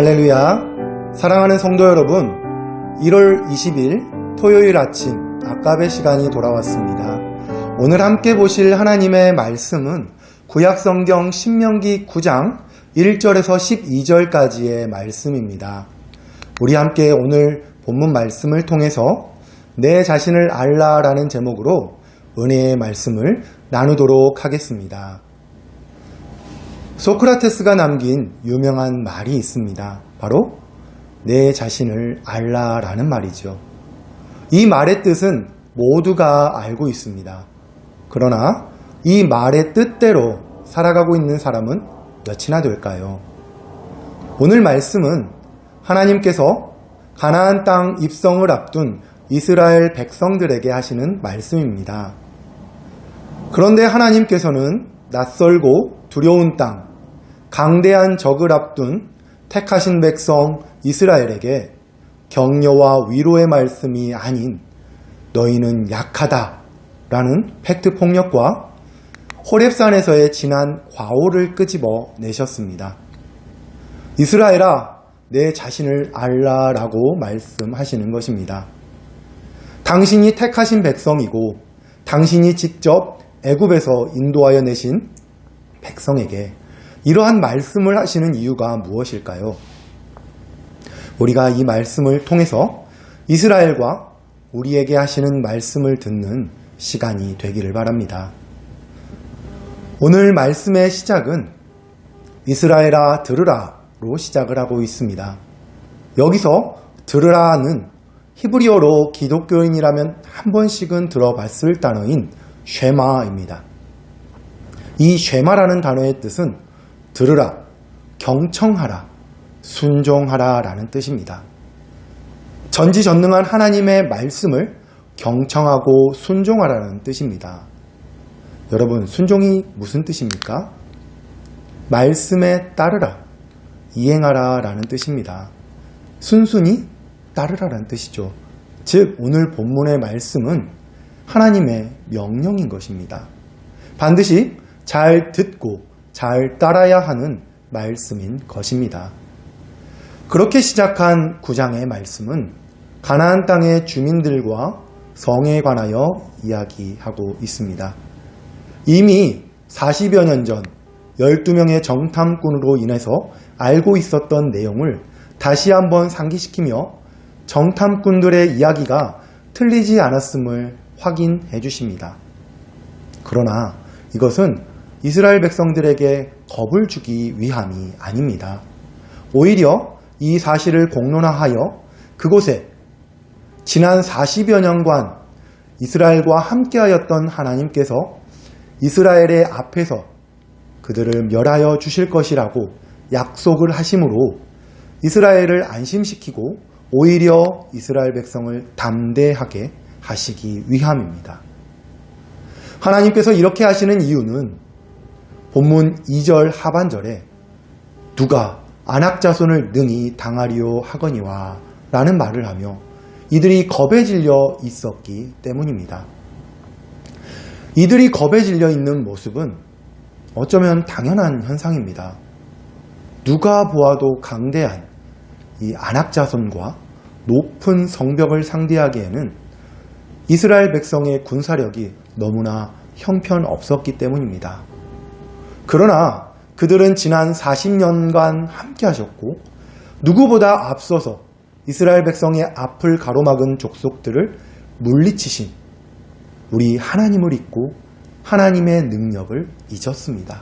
할렐루야. 사랑하는 성도 여러분, 1월 20일 토요일 아침 아까베 시간이 돌아왔습니다. 오늘 함께 보실 하나님의 말씀은 구약성경 신명기 9장 1절에서 12절까지의 말씀입니다. 우리 함께 오늘 본문 말씀을 통해서 내 자신을 알라라는 제목으로 은혜의 말씀을 나누도록 하겠습니다. 소크라테스가 남긴 유명한 말이 있습니다. 바로 내 자신을 알라라는 말이죠. 이 말의 뜻은 모두가 알고 있습니다. 그러나 이 말의 뜻대로 살아가고 있는 사람은 몇이나 될까요? 오늘 말씀은 하나님께서 가나안 땅 입성을 앞둔 이스라엘 백성들에게 하시는 말씀입니다. 그런데 하나님께서는 낯설고 두려운 땅, 강대한 적을 앞둔 택하신 백성 이스라엘에게 격려와 위로의 말씀이 아닌 너희는 약하다라는 팩트 폭력과 호렙산에서의 진한 과오를 끄집어 내셨습니다. 이스라엘아, 내 자신을 알라라고 말씀하시는 것입니다. 당신이 택하신 백성이고 당신이 직접 애굽에서 인도하여 내신 백성에게 이러한 말씀을 하시는 이유가 무엇일까요? 우리가 이 말씀을 통해서 이스라엘과 우리에게 하시는 말씀을 듣는 시간이 되기를 바랍니다. 오늘 말씀의 시작은 이스라엘아 들으라로 시작을 하고 있습니다. 여기서 들으라는 히브리어로 기독교인이라면 한 번씩은 들어봤을 단어인 쉐마입니다. 이 쉐마라는 단어의 뜻은 들으라, 경청하라, 순종하라 라는 뜻입니다. 전지전능한 하나님의 말씀을 경청하고 순종하라는 뜻입니다. 여러분, 순종이 무슨 뜻입니까? 말씀에 따르라, 이행하라 라는 뜻입니다. 순순히 따르라라는 뜻이죠. 즉, 오늘 본문의 말씀은 하나님의 명령인 것입니다. 반드시 잘 듣고 잘 따라야 하는 말씀인 것입니다. 그렇게 시작한 9장의 말씀은 가나안 땅의 주민들과 성에 관하여 이야기하고 있습니다. 이미 40여 년 전 12명의 정탐꾼으로 인해서 알고 있었던 내용을 다시 한번 상기시키며 정탐꾼들의 이야기가 틀리지 않았음을 확인해 주십니다. 그러나 이것은 이스라엘 백성들에게 겁을 주기 위함이 아닙니다. 오히려 이 사실을 공론화하여 그곳에 지난 40여 년간 이스라엘과 함께하였던 하나님께서 이스라엘의 앞에서 그들을 멸하여 주실 것이라고 약속을 하심으로 이스라엘을 안심시키고 오히려 이스라엘 백성을 담대하게 하시기 위함입니다. 하나님께서 이렇게 하시는 이유는 본문 2절 하반절에 누가 안악자손을 능히 당하리요 하거니와 라는 말을 하며 이들이 겁에 질려 있었기 때문입니다. 이들이 겁에 질려 있는 모습은 어쩌면 당연한 현상입니다. 누가 보아도 강대한 이 안악자손과 높은 성벽을 상대하기에는 이스라엘 백성의 군사력이 너무나 형편없었기 때문입니다. 그러나 그들은 지난 40년간 함께 하셨고 누구보다 앞서서 이스라엘 백성의 앞을 가로막은 족속들을 물리치신 우리 하나님을 잊고 하나님의 능력을 잊었습니다.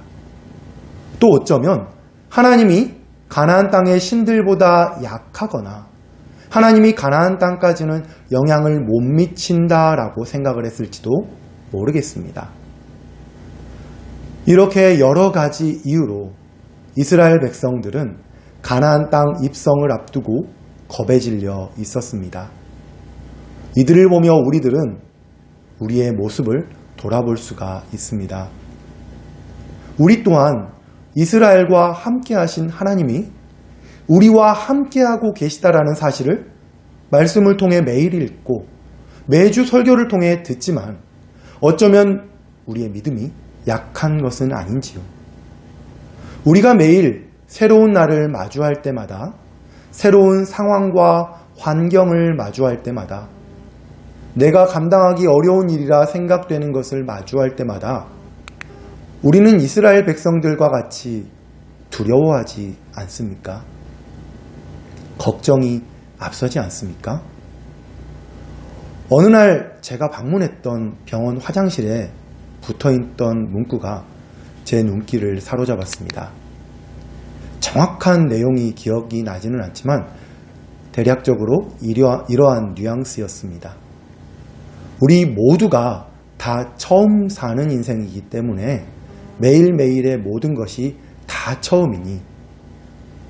또 어쩌면 하나님이 가나안 땅의 신들보다 약하거나 하나님이 가나안 땅까지는 영향을 못 미친다라고 생각을 했을지도 모르겠습니다. 이렇게 여러 가지 이유로 이스라엘 백성들은 가나안 땅 입성을 앞두고 겁에 질려 있었습니다. 이들을 보며 우리들은 우리의 모습을 돌아볼 수가 있습니다. 우리 또한 이스라엘과 함께 하신 하나님이 우리와 함께하고 계시다라는 사실을 말씀을 통해 매일 읽고 매주 설교를 통해 듣지만 어쩌면 우리의 믿음이 약한 것은 아닌지요. 우리가 매일 새로운 날을 마주할 때마다 새로운 상황과 환경을 마주할 때마다, 내가 감당하기 어려운 일이라 생각되는 것을 마주할 때마다 우리는 이스라엘 백성들과 같이 두려워하지 않습니까? 걱정이 앞서지 않습니까? 어느 날 제가 방문했던 병원 화장실에 붙어있던 문구가 제 눈길을 사로잡았습니다. 정확한 내용이 기억이 나지는 않지만 대략적으로 이러한 뉘앙스였습니다. 우리 모두가 다 처음 사는 인생이기 때문에 매일매일의 모든 것이 다 처음이니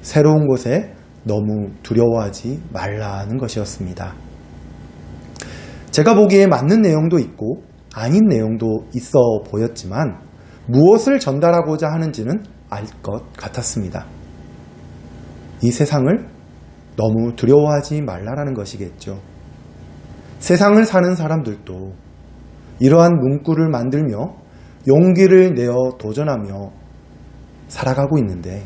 새로운 곳에 너무 두려워하지 말라는 것이었습니다. 제가 보기에 맞는 내용도 있고 아닌 내용도 있어 보였지만 무엇을 전달하고자 하는지는 알 것 같았습니다. 이 세상을 너무 두려워하지 말라라는 것이겠죠. 세상을 사는 사람들도 이러한 문구를 만들며 용기를 내어 도전하며 살아가고 있는데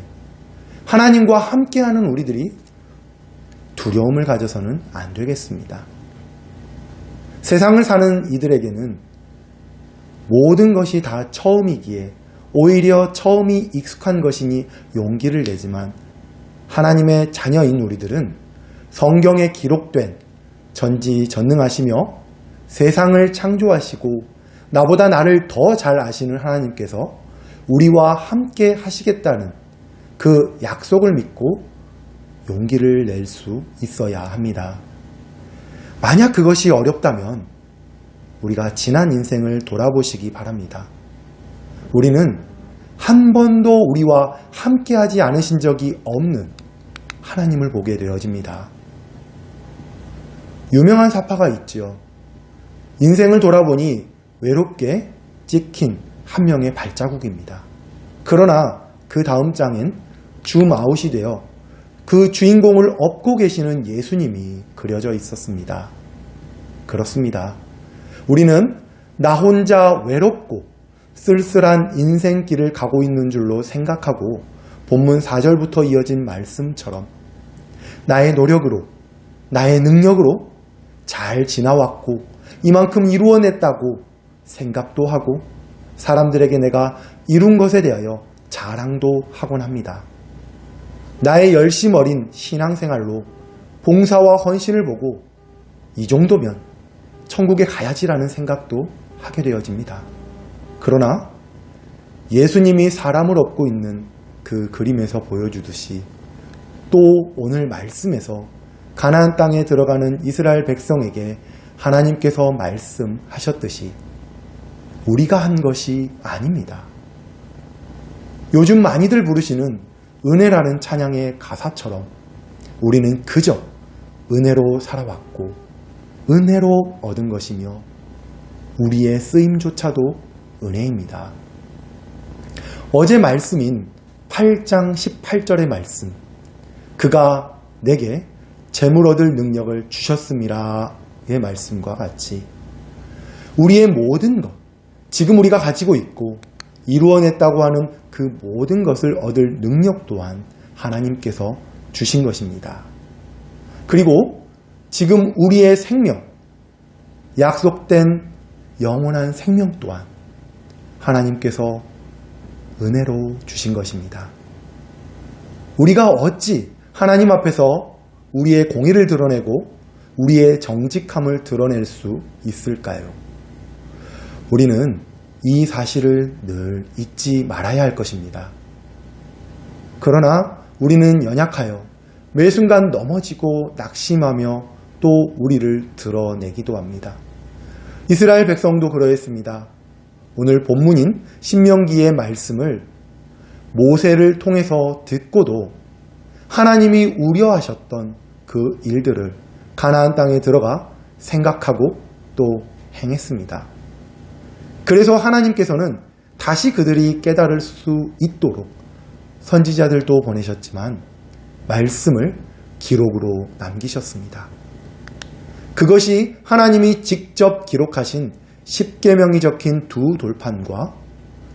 하나님과 함께하는 우리들이 두려움을 가져서는 안 되겠습니다. 세상을 사는 이들에게는 모든 것이 다 처음이기에 오히려 처음이 익숙한 것이니 용기를 내지만 하나님의 자녀인 우리들은 성경에 기록된 전지전능하시며 세상을 창조하시고 나보다 나를 더 잘 아시는 하나님께서 우리와 함께 하시겠다는 그 약속을 믿고 용기를 낼 수 있어야 합니다. 만약 그것이 어렵다면 우리가 지난 인생을 돌아보시기 바랍니다. 우리는 한 번도 우리와 함께하지 않으신 적이 없는 하나님을 보게 되어집니다. 유명한 사파가 있지요. 인생을 돌아보니 외롭게 찍힌 한 명의 발자국입니다. 그러나 그 다음 장엔 줌아웃이 되어 그 주인공을 업고 계시는 예수님이 그려져 있었습니다. 그렇습니다. 우리는 나 혼자 외롭고 쓸쓸한 인생길을 가고 있는 줄로 생각하고 본문 4절부터 이어진 말씀처럼 나의 노력으로, 나의 능력으로 잘 지나왔고 이만큼 이루어냈다고 생각도 하고 사람들에게 내가 이룬 것에 대하여 자랑도 하곤 합니다. 나의 열심 어린 신앙생활로 봉사와 헌신을 보고 이 정도면 천국에 가야지라는 생각도 하게 되어집니다. 그러나 예수님이 사람을 업고 있는 그 그림에서 보여주듯이 또 오늘 말씀에서 가나안 땅에 들어가는 이스라엘 백성에게 하나님께서 말씀하셨듯이 우리가 한 것이 아닙니다. 요즘 많이들 부르시는 은혜라는 찬양의 가사처럼 우리는 그저 은혜로 살아왔고 은혜로 얻은 것이며 우리의 쓰임조차도 은혜입니다. 어제 말씀인 8장 18절의 말씀, 그가 내게 재물 얻을 능력을 주셨음이라의 말씀과 같이 우리의 모든 것, 지금 우리가 가지고 있고 이루어냈다고 하는 그 모든 것을 얻을 능력 또한 하나님께서 주신 것입니다. 그리고 지금 우리의 생명, 약속된 영원한 생명 또한 하나님께서 은혜로 주신 것입니다. 우리가 어찌 하나님 앞에서 우리의 공의를 드러내고 우리의 정직함을 드러낼 수 있을까요? 우리는 이 사실을 늘 잊지 말아야 할 것입니다. 그러나 우리는 연약하여 매 순간 넘어지고 낙심하며 또 우리를 드러내기도 합니다. 이스라엘 백성도 그러했습니다. 오늘 본문인 신명기의 말씀을 모세를 통해서 듣고도 하나님이 우려하셨던 그 일들을 가나안 땅에 들어가 생각하고 또 행했습니다. 그래서 하나님께서는 다시 그들이 깨달을 수 있도록 선지자들도 보내셨지만 말씀을 기록으로 남기셨습니다. 그것이 하나님이 직접 기록하신 10계명이 적힌 두 돌판과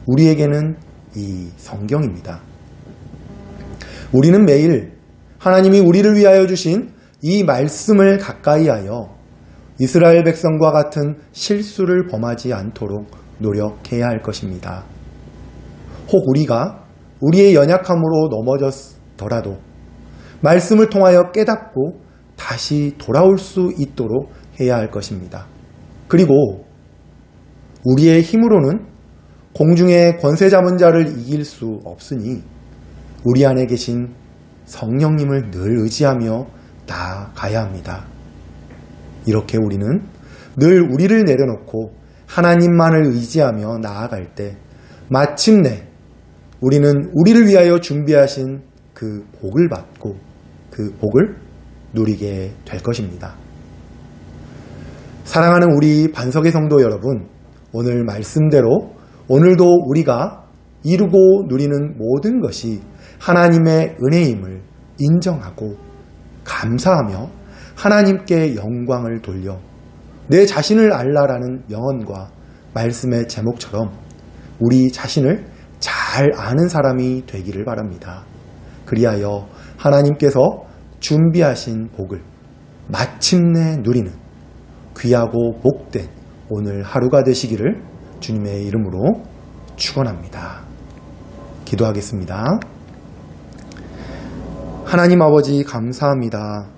우리에게는 이 성경입니다. 우리는 매일 하나님이 우리를 위하여 주신 이 말씀을 가까이 하여 이스라엘 백성과 같은 실수를 범하지 않도록 노력해야 할 것입니다. 혹 우리가 우리의 연약함으로 넘어졌더라도 말씀을 통하여 깨닫고 다시 돌아올 수 있도록 해야 할 것입니다. 그리고 우리의 힘으로는 공중의 권세 잡은 자를 이길 수 없으니 우리 안에 계신 성령님을 늘 의지하며 나아가야 합니다. 이렇게 우리는 늘 우리를 내려놓고 하나님만을 의지하며 나아갈 때 마침내 우리는 우리를 위하여 준비하신 그 복을 받고 그 복을 누리게 될 것입니다. 사랑하는 우리 반석의 성도 여러분, 오늘 말씀대로 오늘도 우리가 이루고 누리는 모든 것이 하나님의 은혜임을 인정하고 감사하며 하나님께 영광을 돌려 내 자신을 알라라는 명언과 말씀의 제목처럼 우리 자신을 잘 아는 사람이 되기를 바랍니다. 그리하여 하나님께서 준비하신 복을 마침내 누리는 귀하고 복된 오늘 하루가 되시기를 주님의 이름으로 축원합니다. 기도하겠습니다. 하나님 아버지 감사합니다.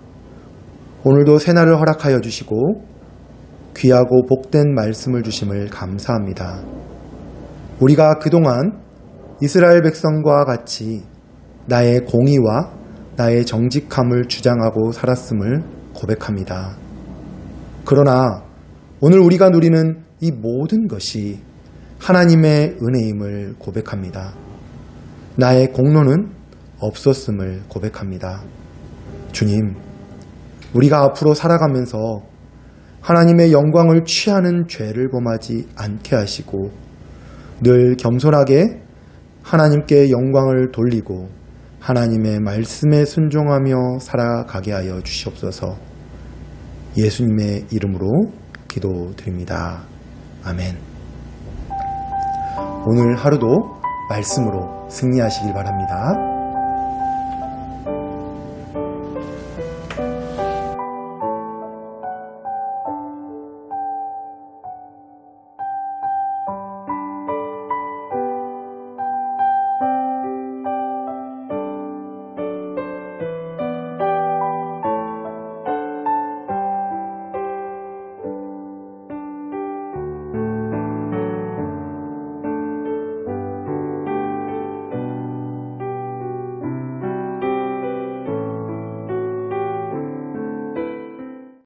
오늘도 새날을 허락하여 주시고 귀하고 복된 말씀을 주심을 감사합니다. 우리가 그동안 이스라엘 백성과 같이 나의 공의와 나의 정직함을 주장하고 살았음을 고백합니다. 그러나 오늘 우리가 누리는 이 모든 것이 하나님의 은혜임을 고백합니다. 나의 공로는 없었음을 고백합니다. 주님, 우리가 앞으로 살아가면서 하나님의 영광을 취하는 죄를 범하지 않게 하시고 늘 겸손하게 하나님께 영광을 돌리고 하나님의 말씀에 순종하며 살아가게 하여 주시옵소서. 예수님의 이름으로 기도드립니다. 아멘. 오늘 하루도 말씀으로 승리하시길 바랍니다.